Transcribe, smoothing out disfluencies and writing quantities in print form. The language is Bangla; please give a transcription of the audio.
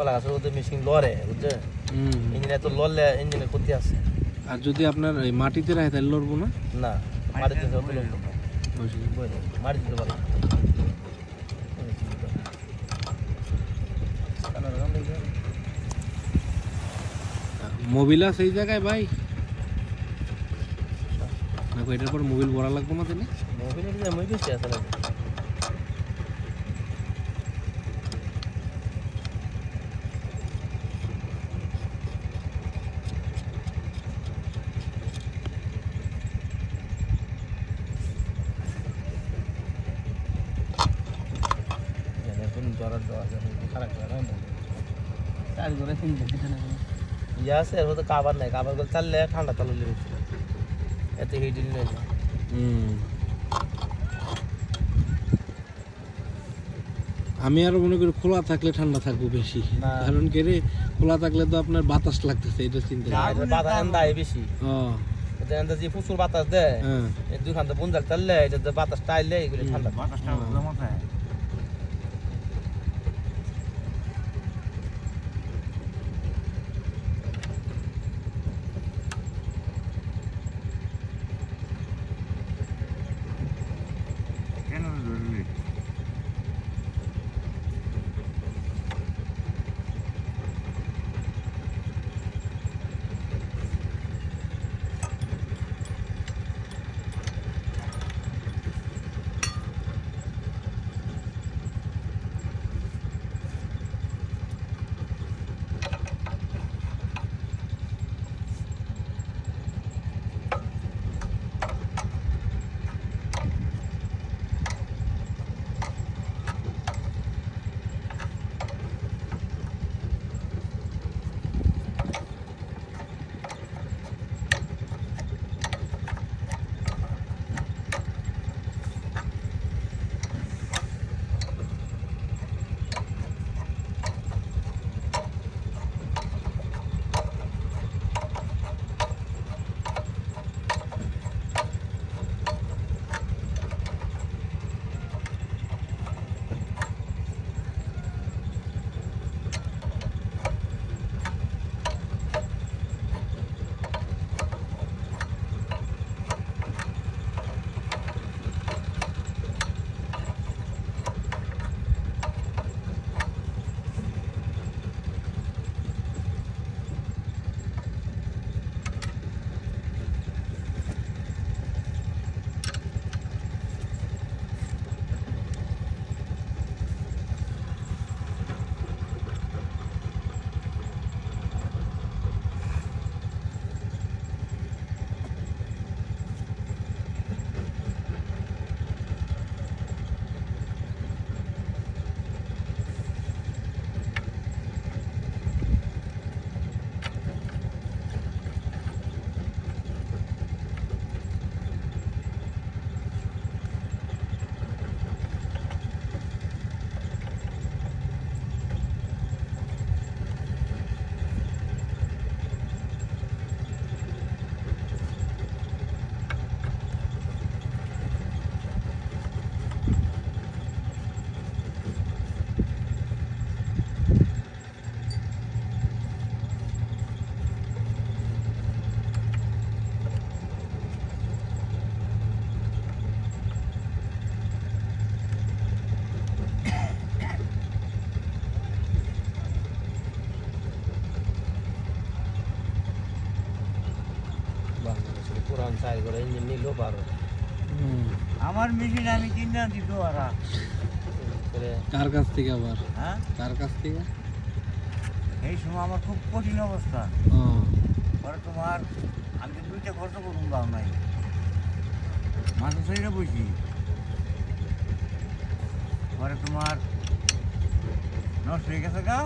কলা গাছের মধ্যে মেশিন লড়ে বুঝছে ইঞ্জিনে তো লড়লে ইঞ্জিনের ক্ষতি আছে আর যদি আপনার মাটিতে রাখে তাহলে লড়বো না না মাটিতে লড়বো না মাটিতে পারবো মোবিল আছে এই জায়গায় ভাই না এটার পর মোবিল ভরা লাগবো না তাহলে মোবিলের যে মই বেশি আছে না জরার দেওয়া আছে খারাপ করে না চার করে তিন দিতে না ইয়া আছে এর মধ্যে কাভার নাই কাভার করে চাললে ঠান্ডা চালু লেগে এত হিটিং নেই আমি আর মনে করি খোলা থাকলে ঠান্ডা থাকবে বেশি কারণ কি রে খোলা থাকলে তো আপনার বাতাস লাগতেছে এটা চিন্তা বাতাস দেয় বেশি এটা যে প্রচুর বাতাস দেয় এই দুখান তো বুনজাল চাললে এটা বাতাস টাইলে এগুলো ঠান্ডা বাতাসটা মাথায় পুরান চাই করে ইঞ্জিন নিলেও পারো আমার মেশিন আমি কিনে দিত আর কার কাছ থেকে আবার হ্যাঁ কার কাছ থেকে এই সময় আমার খুব কঠিন অবস্থা পরে তোমার আমি দুইটা খরচ করুন দাও নাই মাথা শরীরে বসি পরে তোমার নষ্ট হয়ে গেছে গা